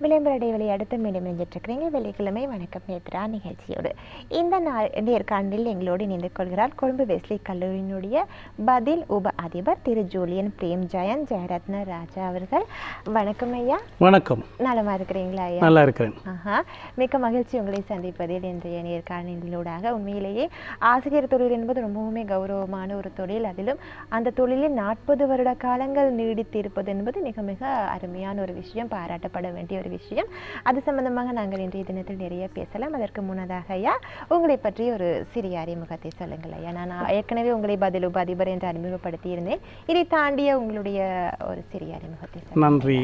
விளம்பர இடைவெளி அடுத்து மீண்டும் நினைச்சிட்ருக்கிறீங்க. வெள்ளிக்கிழமை வணக்கம் நேத்ரா நிகழ்ச்சியோடு இந்த நேர்காணலில் எங்களோடு இணைந்து கொள்கிறார் கொழும்பு வெஸ்லி கல்லூரியினுடைய பதில் உப அதிபர் திரு ஜூலியன் பிரேம் ஜெயன் ஜெயரத்ன ராஜா அவர்கள். வணக்கம் ஐயா. வணக்கம். நலமா இருக்கிறீங்களா ஐயா? நல்லா இருக்கிறேன். மிக்க மகிழ்ச்சி உங்களை சந்திப்பதில் இன்றைய நேர்காணலிலூடாக. உண்மையிலேயே ஆசிரியர் தொழில் என்பது ரொம்பவுமே கௌரவமான ஒரு தொழில். அதிலும் அந்த தொழிலில் 40 வருட காலங்கள் நீடித்திருப்பது என்பது மிக மிக அருமையான ஒரு விஷயம், பாராட்டப்பட வேண்டிய ஒரு விஷயம். அது சம்பந்தமாக நாங்கள் இன்றைய தினத்தில் நிறைய பேசலாம். அதற்கு முன்னதாக ஐயா, உங்களை பற்றி ஒரு சிறிய அறிமுகத்தை சொல்லுங்கள் ஐயா. நான் ஏற்கனவே உங்களை பதில் உப அதிபர் என்று அறிமுகப்படுத்தி இருந்தேன். இதை தாண்டிய உங்களுடைய ஒரு சிறிய அறிமுகத்தை. நன்றி.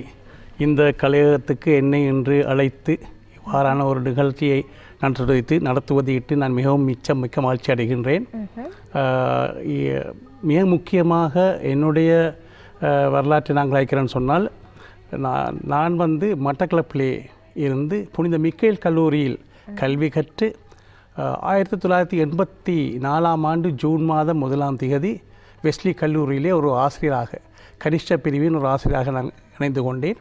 இந்த கலையகத்துக்கு என்னை இன்று அழைத்து இவ்வாறான ஒரு நிகழ்ச்சியை நான் நடத்துவதையிட்டு நான் மிகவும் மிக்க மகிழ்ச்சி அடைகின்றேன். மிக முக்கியமாக என்னுடைய வரலாற்றை நாங்கள் அழைக்கிறேன்னு சொன்னால், நான் மட்டக்களப்பிலே இருந்து புனித மிக்கேல் கல்லூரியில் கல்வி கற்று 1984 ஆண்டு ஜூன் மாதம் 1ஆம் தேதி வெஸ்லி கல்லூரியிலே ஒரு ஆசிரியராக, கனிஷ்ட பிரிவின் ஒரு ஆசிரியராக நான் இணைந்து கொண்டேன்.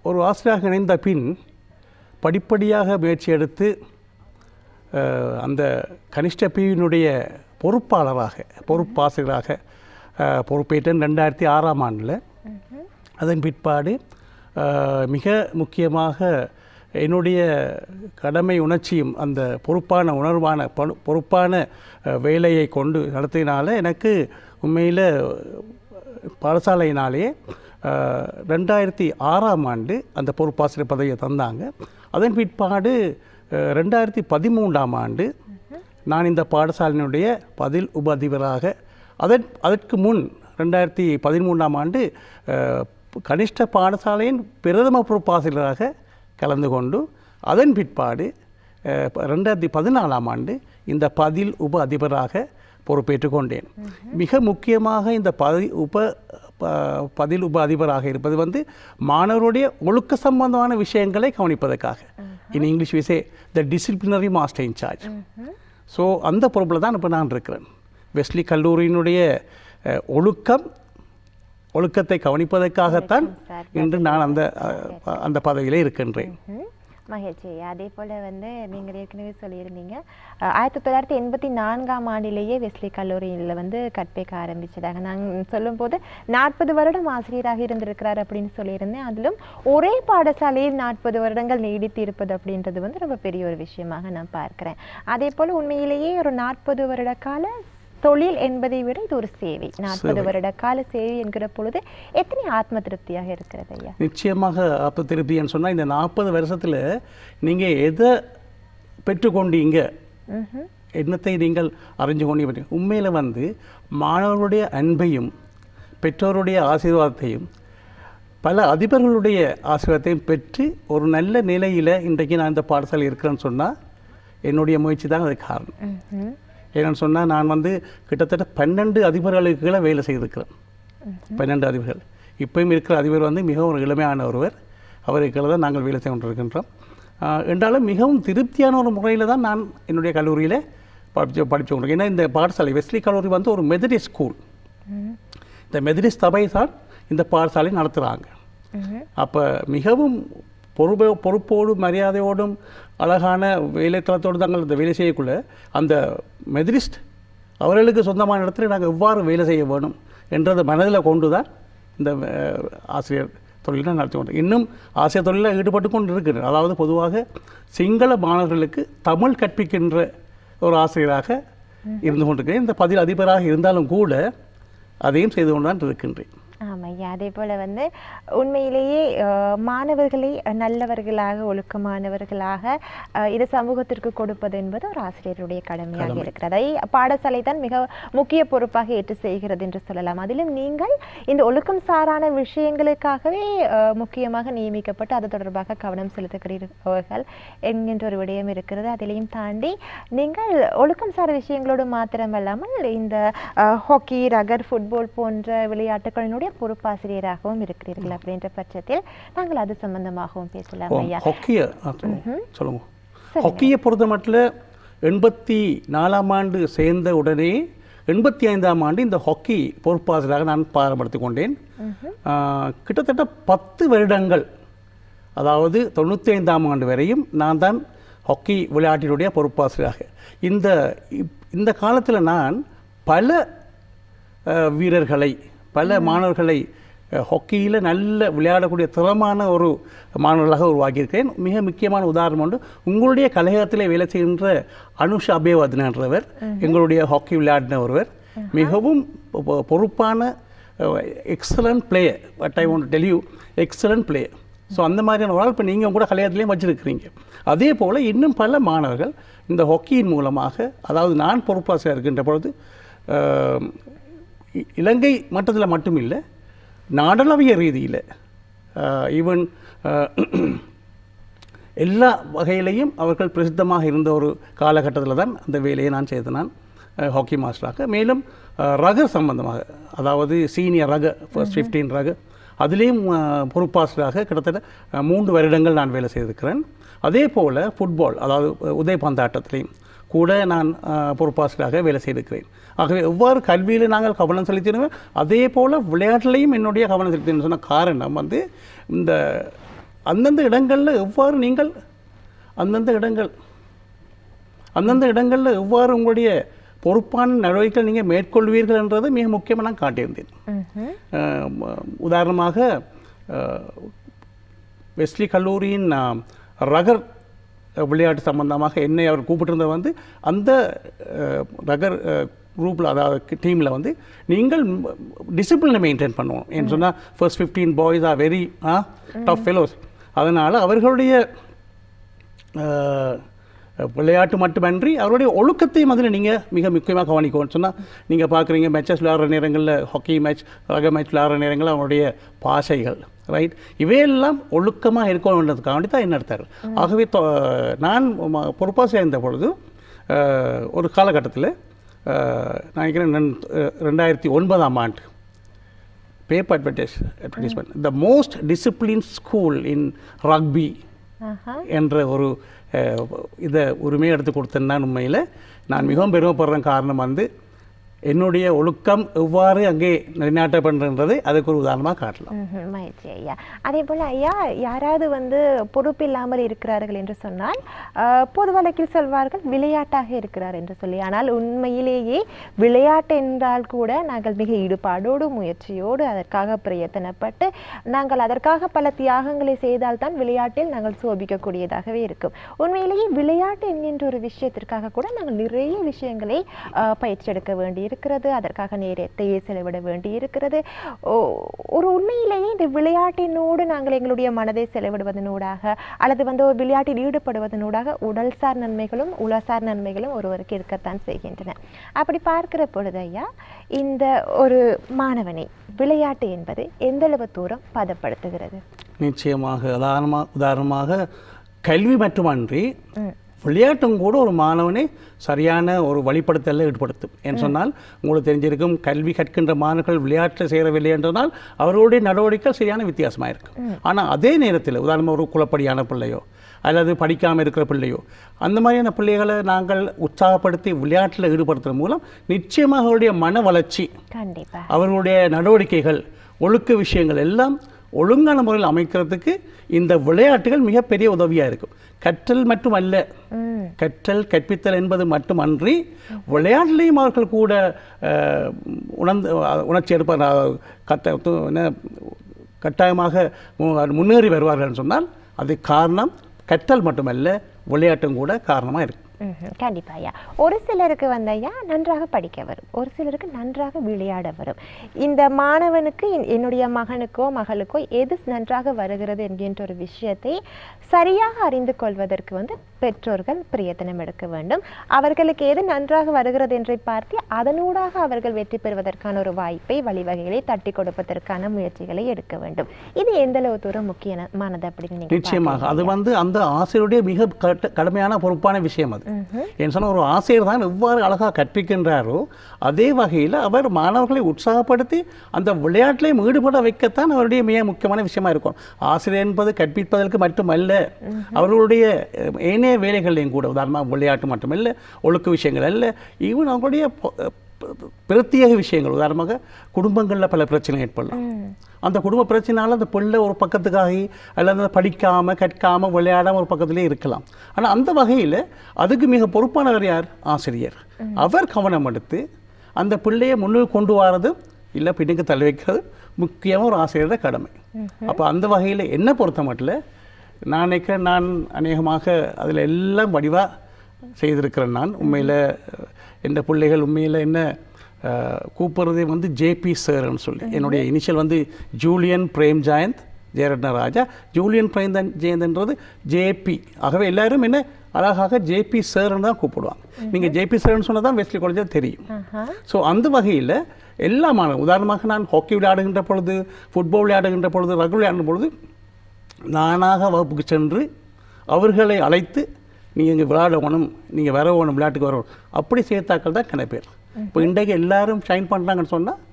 ஒரு ஆசிரியராக இணைந்த பின் படிப்படியாக முயற்சி எடுத்து அந்த கனிஷ்ட பிரிவினுடைய பொறுப்பாசிரியராக பொறுப்பேற்றேன் 2006ஆம் ஆண்டில். அதன் பிற்பாடு மிக முக்கியமாக என்னுடைய கடமை உணர்ச்சியும் அந்த பொறுப்பான வேலையை கொண்டு நடத்தினால எனக்கு உண்மையில் பாடசாலையினாலே 2006ஆம் ஆண்டு அந்த பொறுப்பாசிரியர் பதவியை தந்தாங்க. அதன் பிற்பாடு 2013ஆம் ஆண்டு நான் இந்த பாடசாலையினுடைய பதில் உப அதிபராக, அதற்கு முன் 2013ஆம் ஆண்டு கனிஷ்ட பாடசாலையின் பிரதம பொறுப்பாசிரியராக கலந்து கொண்டு, அதன் பிற்பாடு 2014ஆம் ஆண்டு இந்த பதில் உப அதிபராக பொறுப்பேற்று கொண்டேன். மிக முக்கியமாக இந்த பதில் உப அதிபராக இருப்பது மாணவருடைய ஒழுக்க சம்பந்தமான விஷயங்களை கவனிப்பதற்காக. In English we say the disciplinary master incharge. So அந்த பொறுப்பில் தான் இப்போ நான் இருக்கிறேன். வெஸ்லி கல்லூரியினுடைய ஒழுக்கத்தை கவனிப்பதற்காகத்தான் இன்று நான் அந்த பதவியிலே இருக்கின்றேன். மகிழ்ச்சி. அதே போல் நீங்கள் ஏற்கனவே சொல்லியிருந்தீங்க 1984ஆம் ஆண்டிலேயே வெஸ்லி கல்லூரியில் கற்பிக்க ஆரம்பிச்சதாக. நாங்கள் சொல்லும்போது 40 வருடம் ஆசிரியராக இருந்திருக்கிறார் அப்படின்னு சொல்லியிருந்தேன். அதிலும் ஒரே பாடசாலையில் 40 வருடங்கள் நீடித்து இருப்பது அப்படின்றது ரொம்ப பெரிய ஒரு விஷயமாக நான் பார்க்கிறேன். அதே போல் உண்மையிலேயே ஒரு 40 வருட கால தொழில் என்பதை விட இது ஒரு சேவை. 40 வருட கால சேவை என்கிற பொழுது எத்தனை ஆத்ம திருப்தியாக இருக்கிறது ஐயா? நிச்சயமாக ஆத்ம திருப்தின்னு சொன்னால், இந்த 40 வருஷத்தில் நீங்கள் எதை பெற்றுக்கொண்டீங்க, என்னத்தை நீங்கள் அறிஞ்சு கொண்டீங்க. உண்மையில் மாணவர்களுடைய அன்பையும் பெற்றோருடைய ஆசீர்வாதத்தையும் பல அதிபர்களுடைய ஆசீர்வாதத்தையும் பெற்று ஒரு நல்ல நிலையில் இன்றைக்கு நான் இந்த பாடசாலை இருக்கிறேன்னு சொன்னால் என்னுடைய முயற்சி தான் அது காரணம். ஏன்னு சொன்னால், நான் கிட்டத்தட்ட 12 அதிபர்களுக்கு கீழே வேலை செய்திருக்கிறேன். 12 அதிபர்கள். இப்போயும் இருக்கிற அதிபர் மிகவும் ஒரு இளமையான ஒருவர். அவருக்கு கீழே தான் நாங்கள் வேலை செய்து கொண்டிருக்கின்றோம். என்றாலும் மிகவும் திருப்தியான ஒரு முறையில் தான் நான் என்னுடைய கல்லூரியில் படித்து கொண்டிருக்கேன். ஏன்னா இந்த பாடசாலை வெஸ்லி கல்லூரி ஒரு மெதடிஸ்ட் ஸ்கூல். இந்த மெதடிஸ்ட் சபை தான் இந்த பாடசாலை நடத்துகிறாங்க. அப்போ மிகவும் பொறுப்போடும் மரியாதையோடும் அழகான வேலைத்தளத்தோடு தாங்கள் இந்த வேலை செய்யக்குள்ள அந்த மெதடிஸ்ட் அவர்களுக்கு சொந்தமான இடத்துல நாங்கள் எவ்வாறு வேலை செய்ய வேணும் என்றதை மனதில் கொண்டு தான் இந்த ஆசிரியர் தொழிலை நடத்தி கொண்டு இன்னும் ஆசிரியர் தொழிலில் ஈடுபட்டு கொண்டு இருக்கிறேன். அதாவது பொதுவாக சிங்கள மாணவர்களுக்கு தமிழ் கற்பிக்கின்ற ஒரு ஆசிரியராக இருந்து கொண்டிருக்கிறேன். இந்த பதில் அதிபராக இருந்தாலும் கூட அதையும் செய்து கொண்டு தான் இருக்கின்றேன். ஆமாய்யா. அதே போல் உண்மையிலேயே மாணவர்களை நல்லவர்களாக, ஒழுக்கமானவர்களாக இது சமூகத்திற்கு கொடுப்பது என்பது ஒரு ஆசிரியருடைய கடமையாக இருக்கிறது. அதை பாடசாலை தான் மிக முக்கிய பொறுப்பாக ஏற்று செய்கிறது என்று சொல்லலாம். அதிலும் நீங்கள் இந்த ஒழுக்கம் சாரான விஷயங்களுக்காகவே முக்கியமாக நியமிக்கப்பட்டு அது தொடர்பாக கவனம் செலுத்துகிறீர்கள் என்கின்ற ஒரு விடயம் இருக்கிறது. அதிலையும் தாண்டி நீங்கள் ஒழுக்கம் சார விஷயங்களோடு மாத்திரமல்லாமல் இந்த ஹாக்கி, ரகர், ஃபுட்பால் போன்ற விளையாட்டுகளினுடைய பொறுப்பாசிரியராகவும் இருக்கிறீர்கள். அப்படின்ற பட்சத்தில் நாங்கள் அது சம்பந்தமாகவும் பேசலாம் ஐயா. சொல்லுங்க. ஹாக்கியை பொறுத்த மட்டும் 84ஆம் ஆண்டு சேர்ந்த உடனே 85ஆம் ஆண்டு இந்த ஹாக்கி பொறுப்பாசிரியராக நான் பாரம்படுத்திக் கொண்டேன். கிட்டத்தட்ட 10 வருடங்கள் அதாவது 95ஆம் ஆண்டு வரையும் நான் தான் ஹாக்கி விளையாட்டினுடைய பொறுப்பாசிரியராக. இந்த காலத்தில் நான் பல வீரர்களை, பல மாணவர்களை ஹாக்கியில் நல்ல விளையாடக்கூடிய திறமான ஒரு மாணவர்களாக உருவாக்கியிருக்கிறேன். மிக முக்கியமான உதாரணம் ஒன்று, உங்களுடைய கலையகத்திலே வேலை செய்கின்ற அனுஷ் அபேவர்தனன்றவர் எங்களுடைய ஹாக்கி விளையாடின ஒருவர். மிகவும் பொறுப்பான excellent player. But I want to tell you, excellent player. So அந்த மாதிரியான ஒரு ஆள் இப்போ நீங்கள் கூட கலையகத்திலையும் வச்சுருக்கிறீங்க. அதே போல் இன்னும் பல மாணவர்கள் இந்த ஹாக்கியின் மூலமாக, அதாவது நான் பொறுப்பாசிரியர் இருக்கின்ற பொழுது இலங்கை மட்டத்தில் மட்டும் இல்லை, நாடளாவிய ரீதியில் ஈவன் எல்லா வகையிலையும் அவர்கள் பிரசித்தமாக இருந்த ஒரு காலகட்டத்தில் தான் அந்த வேலையை நான் செய்தேன். நான் ஹாக்கி மாஸ்டராக, மேலும் ரக சம்பந்தமாக, அதாவது சீனியர் ரக, ஃபர்ஸ்ட் 15 ரக, அதுலேயும் பொறுப்பாசிரியராக கிட்டத்தட்ட 3 வருடங்கள் நான் வேலை செய்திருக்கிறேன். அதே போல் ஃபுட்பால், அதாவது உதைப்பந்தாட்டத்திலையும் கூட நான் பொறுப்பாசிரியராக வேலை செய்திருக்கிறேன். ஆகவே எவ்வாறு கல்வியில் நாங்கள் கவனம் செலுத்தினோம், அதே போல் விளையாட்டிலையும் என்னுடைய கவனம் செலுத்தினு சொன்ன காரணம் வந்து இந்த அந்தந்த இடங்களில் எவ்வாறு நீங்கள் அந்தந்த இடங்களில் எவ்வாறு உங்களுடைய பொறுப்பான நடவடிக்கைகள் நீங்கள் மேற்கொள்வீர்கள் என்றதை மிக முக்கியமாக நான் காட்டியிருந்தேன். உதாரணமாக வெஸ்லி கல்லூரியின் ரகர் விளையாட்டு சம்பந்தமாக என்னை அவர் கூப்பிட்டிருந்தது வந்து அந்த ரகர் குரூப்பில், அதாவது டீமில் வந்து நீங்கள் டிசிப்ளினை மெயின்டைன் பண்ணுவோம். ஏன்னு சொன்னால் first 15 boys are very tough fellows. அதனால் அவர்களுடைய விளையாட்டு மட்டுமன்றி அவருடைய ஒழுக்கத்தையும் அதில் நீங்கள் மிக முக்கியமாக கவனிக்கணும்னு சொன்னால், நீங்கள் பார்க்குறீங்க மேட்சஸ் விளையாடுற நேரங்களில், ஹாக்கி மேட்ச், ரக மேட்ச் விளையாடுற நேரங்களில் அவருடைய பாஷைகள், ரைட், இவையெல்லாம் ஒழுக்கமாக இருக்கணுன்றதுக்காக வேண்டி தான் என்ன எடுத்தார். ஆகவே நான் பொறுப்பாக இருந்த பொழுது ஒரு காலகட்டத்தில் நான் நினைக்கிறேன் 2009ஆம் ஆண்டு paper advertisement, the most discipline school in rugby என்ற ஒரு இதை உரிமையை எடுத்து கொடுத்தேன்னா உண்மையில் நான் மிகவும் பெருமைப்படுறேன். காரணம் வந்து என்னுடைய ஒழுக்கம் எவ்வாறு அங்கே நிலைநாட்டப்படுறதை அதுக்கு ஒரு உதாரணமாக காட்டலாம். மகிழ்ச்சி ஐயா. அதே போல் ஐயா, யாராவது வந்து பொறுப்பில்லாமல் இருக்கிறார்கள் என்று சொன்னால் பொது வழக்கில் சொல்வார்கள் விளையாட்டாக இருக்கிறார் என்று சொல்லி. ஆனால் உண்மையிலேயே விளையாட்டு என்றால் கூட நாங்கள் மிக ஈடுபாடோடு, முயற்சியோடு, அதற்காக பிரயத்தனப்பட்டு நாங்கள் அதற்காக பல தியாகங்களை செய்தால்தான் விளையாட்டில் நாங்கள் சோபிக்கக்கூடியதாகவே இருக்கும். உண்மையிலேயே விளையாட்டு என்கின்ற ஒரு விஷயத்திற்காக கூட நாங்கள் நிறைய விஷயங்களை பயிற்சி எடுக்க வேண்டியிருக்கிறது, அதற்காக நேரத்தை செலவிட வேண்டி இருக்கிறது. ஒரு உண்மையிலேயே இந்த விளையாட்டினோடு நாங்கள் எங்களுடைய மனதை செலவிடுவதனூடாக அல்லது வந்து ஒரு விளையாட்டில் ஈடுபடுவதனூடாக உடல்சார் நன்மைகளும் உளசார் நன்மைகளும் ஒருவருக்கு இருக்கத்தான் செய்கின்றன. அப்படி பார்க்கிற பொழுது ஐயா, இந்த ஒரு மாணவனை விளையாட்டு என்பது எந்தளவு தூரம் பதப்படுத்துகிறது? நிச்சயமாக. உதாரணமாக கல்வி மட்டுமன்றி விளையாட்டும் கூட ஒரு மாணவனை சரியான ஒரு வழிபடுத்தலில் ஈடுபடுத்தும். என்று சொன்னால், உங்களுக்கு தெரிஞ்சிருக்கும், கல்வி கற்கின்ற மாணவர்கள் விளையாட்டில் சேரவில்லை என்றால் அவர்களுடைய நடவடிக்கைகள் சரியான வித்தியாசமாக இருக்கும். ஆனால் அதே நேரத்தில் உதாரணமாக ஒரு குலப்படியான பிள்ளையோ அல்லது படிக்காமல் இருக்கிற பிள்ளையோ, அந்த மாதிரியான பிள்ளைகளை நாங்கள் உற்சாகப்படுத்தி விளையாட்டில் ஈடுபடுத்துவதன் மூலம் நிச்சயமாக அவருடைய மன வளர்ச்சி, அவர்களுடைய நடவடிக்கைகள், ஒழுக்க விஷயங்கள் எல்லாம் ஒழுங்கான முறையில் அமைக்கிறதுக்கு இந்த விளையாட்டுகள் மிகப்பெரிய உதவியாக இருக்கும். கற்றல் மட்டுமல்ல, கற்பித்தல் என்பது மட்டுமன்றி விளையாட்டிலையும் அவர்கள் கூட உணர்ச்சி எடுப்பார், கட்டாயமாக முன்னேறி வருவார்கள் சொன்னால் அது காரணம் கற்றல் மட்டுமல்ல, விளையாட்டும் கூட காரணமாக இருக்கும். கண்டிப்பா ஐயா. ஒரு சிலருக்கு வந்து ஐயா நன்றாக படிக்க வரும், ஒரு சிலருக்கு நன்றாக விளையாட வரும். இந்த மாணவனுக்கு, என்னுடைய மகனுக்கோ மகளுக்கோ எது நன்றாக வருகிறது என்கின்ற ஒரு விஷயத்தை சரியாக அறிந்து கொள்வதற்கு வந்து பெற்றோர்கள் பிரயத்தனம் எடுக்க வேண்டும். அவர்களுக்கு எது நன்றாக வருகிறது என்றை பார்த்து அதனூடாக அவர்கள் வெற்றி பெறுவதற்கான ஒரு வாய்ப்பை, வழிவகைகளை தட்டி கொடுப்பதற்கான முயற்சிகளை எடுக்க வேண்டும். இது எந்த அளவு தூரம் முக்கியமானது அப்படின்னு? நிச்சயமாக அது வந்து அந்த ஆசிரியருடைய மிக கடுமையான பொறுப்பான விஷயம். அது ஏன்னு சொன்னால், ஒரு ஆசிரியர் தான் எவ்வாறு அழகாக கற்பிக்கின்றாரோ அதே வகையில் அவர் மாணவர்களை உற்சாகப்படுத்தி அந்த விளையாட்டிலையும் ஈடுபட வைக்கத்தான் அவருடைய மிக முக்கியமான விஷயமா இருக்கும். ஆசிரியர் என்பது கற்பிப்பதற்கு மட்டுமல்ல, அவர்களுடைய ஏனைய வேலைகளையும் கூட, உதாரணமாக விளையாட்டு மட்டுமல்ல, ஒழுக்க விஷயங்கள் அல்ல, ஈவன் அவங்களுடைய பிரத்யேக விஷயங்கள், உதாரணமாக குடும்பங்களில் பல பிரச்சனை ஏற்படலாம். அந்த குடும்ப பிரச்சனையால் அந்த பிள்ளை ஒரு பக்கத்துக்காகி அல்லது படிக்காமல் கற்காமல் விளையாடாமல் ஒரு பக்கத்திலே இருக்கலாம். ஆனால் அந்த வகையில் அதுக்கு மிக பொறுப்பானவர் யார்? ஆசிரியர். அவர் கவனம் எடுத்து அந்த பிள்ளையை முன்னுக்கு கொண்டு வரது இல்லை பின்னுக்கு தள்ளி வைக்கிறது முக்கியமாக ஒரு ஆசிரியரோட கடமை. அப்போ அந்த வகையில் என்ன பொறுத்த மட்டும் நான் நினைக்கிறேன், நான் அநேகமாக அதில் எல்லாம் வடிவாக செய்திருக்கிறேன். நான் உண்மையில் எந்த பிள்ளைகள் உண்மையில் என்ன கூப்பிட்றதே வந்து ஜேபி சார்ன்னு சொல்லி, என்னுடைய இனிஷியல் வந்து ஜூலியன் பிரேம் ஜெயந்த் ஜெயரட்ன ராஜா. ஜூலியன் பிரேம் ஜெயந்த்ன்றது ஜேபி. ஆகவே எல்லாரும் என்ன அழகாக ஜேபி சார்ன்னு தான் கூப்பிடுவாங்க. நீங்கள் ஜேபி சார்ன்னு சொன்னால் தான் வெஸ்லி காலேஜாக தெரியும். ஸோ அந்த வகையில் எல்லா மாணவர்கள், உதாரணமாக நான் ஹாக்கி விளையாடுகின்ற பொழுது, ஃபுட்பால் விளையாடுகின்ற பொழுது, ரகு விளையாடும் பொழுது நானாக வகுப்புக்கு சென்று அவர்களை அழைத்து நீங்கள் இங்கே விளையாடணும், நீங்கள் வரணும், விளையாட்டுக்கு வரணும், அப்படி சேர்த்தாக்கள் தான் கன பேர். இப்போ இன்றைக்கு எல்லாரும் ஷைன் பண்ணுறாங்கன்னு சொன்னால்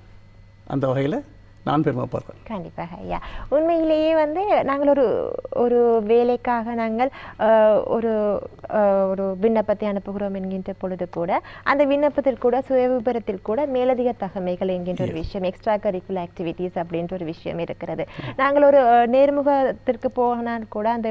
அந்த வகையில் நான் பெருமைப்படுறேன். கண்டிப்பாக ஐயா. உண்மையிலேயே வந்து நாங்கள் ஒரு வேலைக்காக நாங்கள் ஒரு விண்ணப்பத்தை அனுப்புகிறோம் என்கின்ற பொழுது கூட அந்த விண்ணப்பத்தில் கூட சுயவிபரத்தில் கூட மேலதிக தகமைகள் என்கின்ற ஒரு விஷயம், எக்ஸ்ட்ரா கரிக்குலர் ஆக்டிவிட்டீஸ் அப்படின்ற ஒரு விஷயம் இருக்கிறது. நாங்கள் ஒரு நேர்முகத்திற்கு போனால் கூட அந்த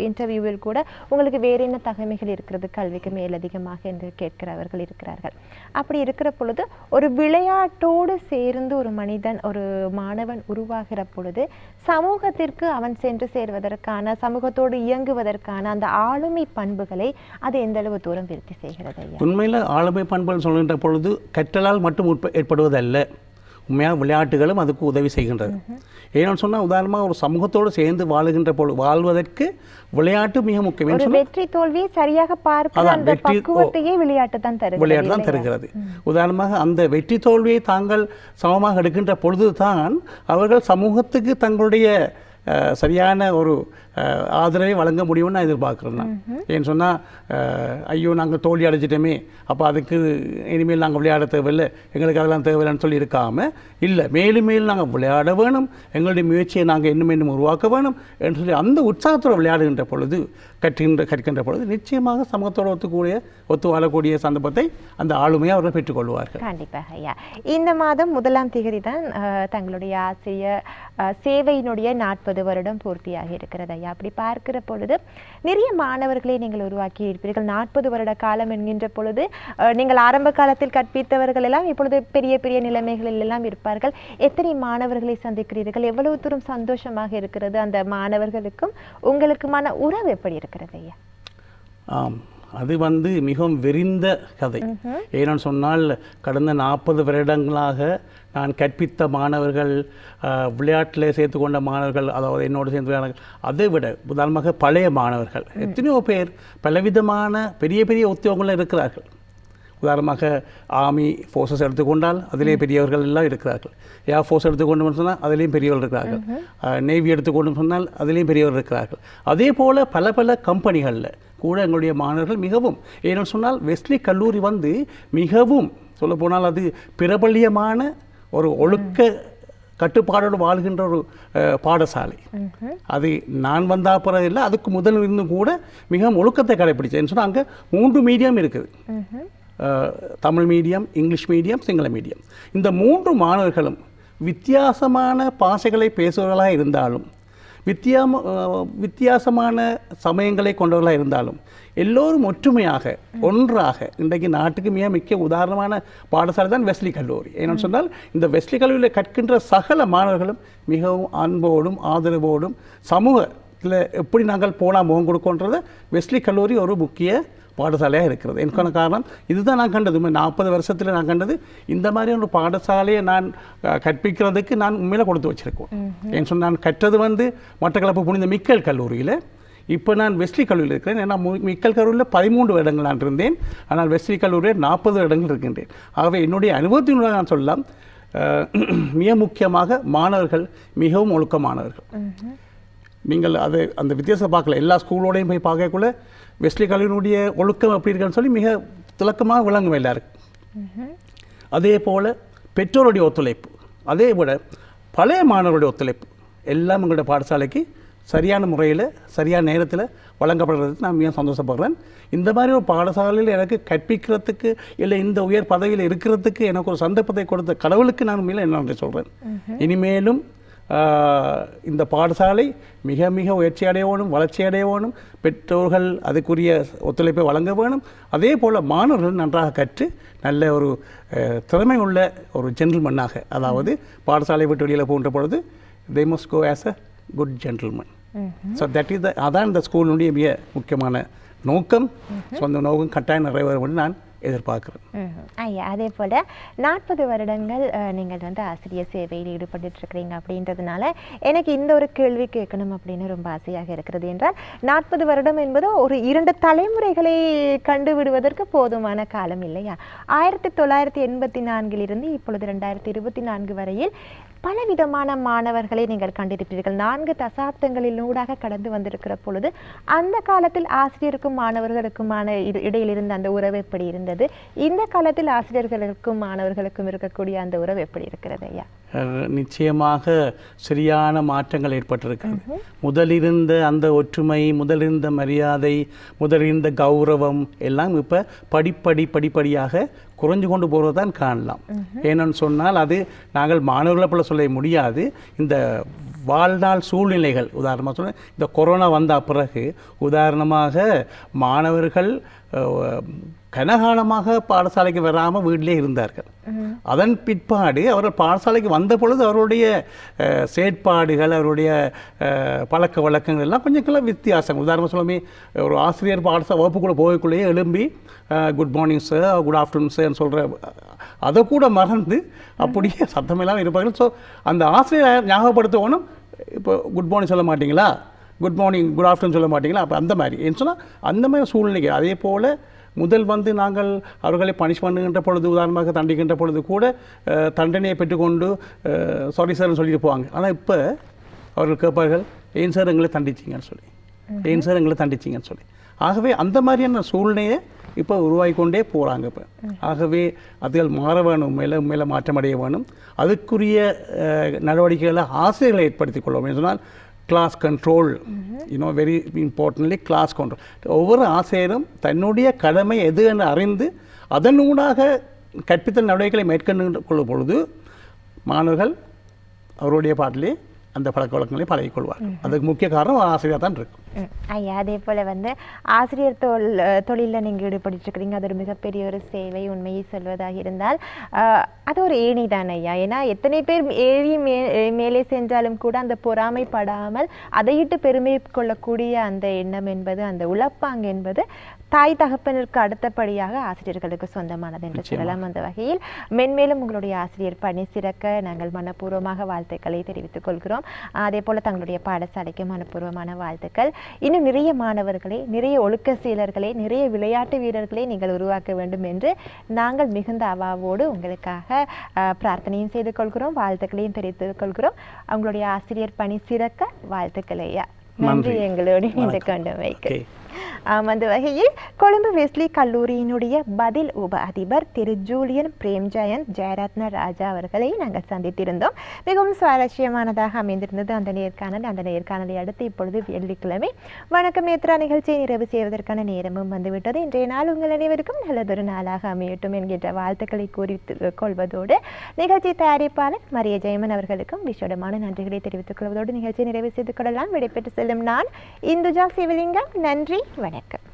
இன்டர்வியூவில் கூட உங்களுக்கு வேறு என்ன தகமைகள் இருக்கிறது கல்விக்கு மேலதிகமாக என்று கேட்கிறவர்கள் இருக்கிறார்கள். அப்படி இருக்கிற பொழுது ஒரு விளையாட்டோடு சேர்ந்து ஒரு மனிதன், ஒரு மாணவன் உருவாகிற பொழுது சமூகத்திற்கு அவன் சென்று சேர்வதற்கான, சமூகத்தோடு இயங்குவதற்கான அந்த ஆளுமை பண்புகளை அது எந்த அளவு தூரம் விருத்தி செய்கிறது? உண்மையில் ஆளுமை பண்புகள் சொல்கின்ற பொழுது கற்றலால் மட்டும் ஏற்படுவதல்ல, உண்மையாக விளையாட்டுகளும் அதுக்கு உதவி செய்கின்றது. ஏன்னு சொன்னால் உதாரணமாக ஒரு சமூகத்தோடு சேர்ந்து வாழுகின்ற பொழுது வாழ்வதற்கு விளையாட்டு மிக முக்கியம். வெற்றி தோல்வியை சரியாக பார்க்க விளையாட்டு தான் தருகிறது. உதாரணமாக அந்த வெற்றி தோல்வியை தாங்கள் சமமாக எடுக்கின்ற பொழுது தான் அவர்கள் சமூகத்துக்கு தங்களுடைய சரியான ஒரு ஆதரவை வழங்க முடியும்னு நான் எதிர்பார்க்குறேன். நான் ஏன்னு சொன்னால் ஐயோ நாங்கள் தோல்வி அடைஞ்சிட்டோமே, அப்போ அதுக்கு இனிமேல் நாங்கள் விளையாட தேவையில்லை, எங்களுக்கு அதெல்லாம் தேவையில்லைன்னு சொல்லி இருக்காமல், இல்லை மேலும் மேலும் நாங்கள் விளையாட வேணும், எங்களுடைய முயற்சியை நாங்கள் இன்னும் இன்னும் உருவாக்க வேணும் என்று சொல்லி அந்த உற்சாகத்தோடு விளையாடுகின்ற பொழுது, கற்கின்ற பொழுது நிச்சயமாக சமூகத்தோடு ஒத்து வாழக்கூடிய சந்தர்ப்பத்தை அந்த ஆளுமையை அவர்கள் பெற்றுக்கொள்வார்கள். கண்டிப்பாக ஐயா. இந்த மாதம் 1ஆம் தேதி தான் தங்களுடைய ஆசிரியர் சேவையினுடைய 40 வருடம் பூர்த்தியாகி இருக்கிறது ஐயா. அப்படி பார்க்கிற பொழுது நிறைய மாணவர்களை நீங்கள் உருவாக்கி இருப்பீர்கள். 40 வருட காலம் என்கின்ற பொழுது நீங்கள் ஆரம்ப காலத்தில் கற்பித்தவர்கள் எல்லாம் இப்பொழுது பெரிய பெரிய நிலைமைகளில் எல்லாம் இருப்பார்கள். எத்தனை மாணவர்களை சந்திக்கிறீர்கள்? எவ்வளவு தூரம் சந்தோஷமாக இருக்கிறது? அந்த மாணவர்களுக்கும் உங்களுக்குமான உறவு எப்படி இருக்கிறது ஐயா? அது வந்து மிகவும் விரிந்த கதை. ஏன்னு சொன்னால் கடந்த 40 வருடங்களாக நான் கற்பித்த மாணவர்கள், விளையாட்டில் சேர்த்து கொண்ட மாணவர்கள், அதாவது என்னோடு சேர்ந்து அதை விட உதாரணமாக பழைய மாணவர்கள் எத்தனையோ பேர் பலவிதமான பெரிய பெரிய உத்தியோகங்கள் இருக்கிறார்கள். உதாரணமாக ஆர்மி ஃபோர்ஸஸ் எடுத்துக்கொண்டால் அதிலே பெரியவர்கள் எல்லாம் இருக்கிறார்கள். ஏர் ஃபோர்ஸ் எடுத்துக்கொண்டு சொன்னால் அதிலேயும் பெரியவர்கள் இருக்கிறார்கள். நேவி எடுத்துக்கொண்டு சொன்னால் அதிலேயும் பெரியவர்கள் இருக்கிறார்கள். அதே போல் பல பல கம்பெனிகளில் கூட எங்களுடைய மாணவர்கள் மிகவும், ஏன்னு சொன்னால் வெஸ்லி கல்லூரி வந்து மிகவும் சொல்லப்போனால் அது பிரபல்யமான ஒரு ஒழுக்க கட்டுப்பாடோடு வாழ்கின்ற ஒரு பாடசாலை. அது நான் வந்தா பிறகு இல்லை, அதுக்கு முதல் இருந்து கூட மிகவும் ஒழுக்கத்தை கடைப்பிடிச்சேன்னு சொன்னால் அங்கே 3 மீடியம் இருக்குது. Tamil medium, English medium, Sinhala medium. இந்த 3 மாணவர்களும் வித்தியாசமான பாஷைகளை பேசுபவர்களாக இருந்தாலும், வித்தியாசமான சமயங்களை கொண்டவர்களாக இருந்தாலும் எல்லோரும் ஒற்றுமையாக ஒன்றாக இன்றைக்கு நாட்டுக்கு மிக முக்கிய உதாரணமான பாடசாலை தான் வெஸ்லி கல்லூரி. ஏன்னு சொன்னால் இந்த வெஸ்லி கல்லூரியில் கற்கின்ற சகல மாணவர்களும் மிகவும் அன்போடும் ஆதரவோடும் சமூகத்தில் எப்படி நாங்கள் போனால் முகம் கொடுக்கோன்றதை வெஸ்லி கல்லூரி ஒரு முக்கிய பாடசாலையாக இருக்கிறது. எனக்கான காரணம் இதுதான் நான் கண்டது. 40 வருஷத்தில் நான் கண்டது இந்த மாதிரி ஒரு பாடசாலையை நான் கற்பிக்கிறதுக்கு நான் உண்மையில கொடுத்து வச்சிருக்கோம். ஏன்னு சொன்னால் நான் கற்றது வந்து மட்டக்களப்பு புனித மிக்கேல் கல்லூரியில், இப்போ நான் வெஸ்லி கல்லூரியில் இருக்கிறேன். ஏன்னா மிக்கேல் கல்லூரியில் 13 வருடங்கள் நான் இருந்தேன், ஆனால் வெஸ்லி கல்லூரியில் 40 வருடங்கள் இருக்கின்றேன். ஆகவே என்னுடைய அனுபவத்தினுடன் நான் சொல்லலாம், மிக முக்கியமாக மாணவர்கள் மிகவும் ஒழுக்கமானவர்கள். நீங்கள் அதை அந்த வித்தியாசம் பார்க்கல, எல்லா ஸ்கூலோடையும் போய் பார்க்கக்குள்ள வெஸ்லி கல்லூரியினுடைய ஒழுக்கம் எப்படி இருக்குன்னு சொல்லி மிக திலக்கமாக விளங்கும் எல்லாருக்கும். அதே போல் பெற்றோருடைய ஒத்துழைப்பு, அதே போல் பழைய மாணவருடைய ஒத்துழைப்பு எல்லாம் எங்களுடைய பாடசாலைக்கு சரியான முறையில் சரியான நேரத்தில் வழங்கப்படுறதுக்கு நான் மிக சந்தோஷப்படுறேன். இந்த மாதிரி ஒரு பாடசாலையில் எனக்கு கற்பிக்கிறதுக்கு இல்லை இந்த உயர் பதவியில் இருக்கிறதுக்கு எனக்கு ஒரு சந்தர்ப்பத்தை கொடுத்த கடவுளுக்கு நான் உண்மையில் என்ன சொல்கிறேன். இனிமேலும் இந்த பாடசாலை மிக மிக உயர்ச்சி அடைய வேணும், வளர்ச்சி அடைய வேணும், பெற்றோர்கள் அதுக்குரிய ஒத்துழைப்பை வழங்க வேணும். அதே போல் மாணவர்கள் நன்றாக கற்று நல்ல ஒரு திறமை உள்ள ஒரு ஜென்டில்மன்னாக, அதாவது பாடசாலை விட்டு வெளியில் போன்ற பொழுது they must go as a good gentleman. So that is அதான் இந்த ஸ்கூலுடைய மிக முக்கியமான நோக்கம். சொந்த நோக்கம் கட்டாயம் நிறைவேறும் என்று நான் எதிர்பார்க்கிறேன். ஐயா, அதே போல் 40 வருடங்கள் நீங்கள் வந்து ஆசிரியர் சேவையில் ஈடுபட்டு இருக்கிறீங்க அப்படின்றதுனால எனக்கு இந்த ஒரு கேள்வி கேட்கணும் அப்படின்னு ரொம்ப ஆசையாக இருக்கிறது. என்றால் 40 வருடம் என்பது ஒரு 2 தலைமுறைகளை கண்டு விடுவதற்கு போதுமான காலம் இல்லையா? 1984 இப்பொழுது 2024 வரையில் பலவிதமான மாணவர்களை நீங்கள் கண்டிருப்பீர்கள். 4 தசாப்தங்களில் ஊடாக கடந்து வந்திருக்கிற பொழுது அந்த காலத்தில் ஆசிரியருக்கும் மாணவர்களுக்குமான இடையில் இருந்த அந்த உறவு எப்படி இருந்தது? இந்த காலத்தில் ஆசிரியர்களுக்கும் மாணவர்களுக்கும் இருக்கக்கூடிய அந்த உறவு எப்படி இருக்கிறது ஐயா? நிச்சயமாக சரியான மாற்றங்கள் ஏற்பட்டிருக்கிறது. முதலிருந்த அந்த ஒற்றுமை, முதலிருந்த மரியாதை, முதலிருந்த கௌரவம் எல்லாம் இப்போ படிப்படியாக குறைஞ்சு கொண்டு போகிறது தான் காணலாம். ஏன்னு சொன்னால் அது நாங்கள் மாணவர்களை போல சொல்ல முடியாது. இந்த வாழ்நாள் சூழ்நிலைகள், உதாரணமாக சொன்ன இந்த கொரோனா வந்த பிறகு உதாரணமாக மாணவர்கள் கனகாலமாக பாடசாலைக்கு வராமல் வீட்டிலே இருந்தார்கள். அதன் பிற்பாடு அவர்கள் பாடசாலைக்கு வந்த பொழுது அவருடைய செயற்பாடுகள், அவருடைய பழக்க வழக்கங்கள் எல்லாம் கொஞ்சம் வித்தியாசம். உதாரணமாக சொல்லாமே, ஒரு ஆசிரியர் பாடசாலை வகுப்புக்குள்ளே போகக்குள்ளேயே எழும்பி good morning sir, good afternoon சார்ன்னு சொல்கிற அதை கூட மறந்து அப்படியே சத்தமில்லாமல் இருப்பார்கள். ஸோ அந்த ஆசிரியர் ஞாபகப்படுத்தணும், இப்போ குட் மார்னிங் சொல்ல மாட்டிங்களா, குட் மார்னிங் குட் ஆஃப்டர்நூன் சொல்ல மாட்டிங்களா, அப்போ அந்த மாதிரி ஏன்னு சொன்னால் அந்த மாதிரி சூழ்நிலைக்கு. அதே போல் முதல் நாங்கள் அவர்களை பனிஷ் பண்ணுகின்ற பொழுது, உதாரணமாக தண்டிக்கின்ற பொழுது கூட தண்டனையை பெற்றுக்கொண்டு சாரி சார்னு சொல்லிட்டு போவாங்க. ஆனால் இப்போ அவர்கள் கேட்பார்கள், ஏன் சார் எங்களை தண்டிச்சிங்கன்னு சொல்லி, ஏன் சார் எங்களை தண்டிச்சிங்கன்னு சொல்லி. ஆகவே அந்த மாதிரியான சூழ்நிலையை இப்போ உருவாகி கொண்டே போகிறாங்க இப்போ. ஆகவே அதுகள் மாற வேணும், மேலே மாற்றமடைய வேணும். அதுக்குரிய நடவடிக்கைகளை ஆசிரியர்களை ஏற்படுத்தி கொள்வோம். சொன்னால் class control, very importantly class control. ஒவ்வொரு ஆசிரியரும் தன்னுடைய கடமை எது என்று அறிந்து அதனூடாக கற்பித்தல் நடவடிக்கைகளை மேற்கொண்டு கொள்ளும் பொழுது மாணவர்கள் அவருடைய பாட்டிலே அந்த பழக்க வழக்கங்களை பழகிக்கொள்வார். அதுக்கு முக்கிய காரணம் ஆசிரியர் தான் இருக்கும். ஐயா, அதே போல் ஆசிரியர் தொழிலில் நீங்கள் ஈடுபட்டுருக்கிறீங்க. அது ஒரு மிகப்பெரிய ஒரு சேவை. உண்மையை சொல்வதாக இருந்தால் அது ஒரு ஏணி தான் ஐயா. ஏன்னா எத்தனை பேர் ஏறி மேலே சென்றாலும் கூட அந்த பொறாமைப்படாமல் அதையிட்டு பெருமை கொள்ளக்கூடிய அந்த எண்ணம் என்பது, அந்த உழைப்பாங்க என்பது தாய் தகப்பனருக்கு அடுத்தபடியாக ஆசிரியர்களுக்கு சொந்தமானது என்று சொல்லலாம். அந்த வகையில் மென்மேலும் உங்களுடைய ஆசிரியர் பணி சிறக்க நாங்கள் மனப்பூர்வமாக வாழ்த்துக்களை தெரிவித்துக் கொள்கிறோம். அதே போல் தங்களுடைய பாடசாலைக்கு மனப்பூர்வமான வாழ்த்துக்கள். இன்னும் நிறைய மாணவர்களை, நிறைய ஒழுக்க சீலர்களை, நிறைய விளையாட்டு வீரர்களை நீங்கள் உருவாக்க வேண்டும் என்று நாங்கள் மிகுந்த அவாவோடு உங்களுக்காக பிரார்த்தனையும் செய்து கொள்கிறோம், வாழ்த்துக்களையும் தெரிவித்துக் கொள்கிறோம். உங்களுடைய ஆசிரியர் பணி சிறக்க வாழ்த்துக்கள் ஐயா. நன்றி எங்களோடு இந்த கொண்டு வைக்க. அந்த வகையில் கொழும்பு வெஸ்லி கல்லூரியினுடைய பதில் உப அதிபர் திரு ஜூலியன் பிரேம்ஜயந்த் ஜெயரத்ன ராஜா அவர்களை நாங்கள் சந்தித்திருந்தோம். மிகவும் சுவாரஸ்யமானதாக அமைந்திருந்தது அந்த நேர்காணல். அந்த நேர்காணலை அடுத்து இப்பொழுது வெள்ளிக்கிழமை வணக்கம் நேத்ரா நிகழ்ச்சியை நிறைவு செய்வதற்கான நேரமும் வந்துவிட்டது. இன்றைய நாள் உங்கள் அனைவருக்கும் நல்லதொரு நாளாக அமையட்டும் என்கின்ற வாழ்த்துக்களை கூறி கொள்வதோடு நிகழ்ச்சி தயாரிப்பாளர் மரிய ஜெயமன் அவர்களுக்கும் விசேடமான நன்றிகளை தெரிவித்துக் கொள்வதோடு நிகழ்ச்சியை நிறைவு செய்து கொள்ளலாம். விடைபெற்று செல்லும் நான் இந்துஜா சிவலிங்கம். நன்றி, வணக்கம்.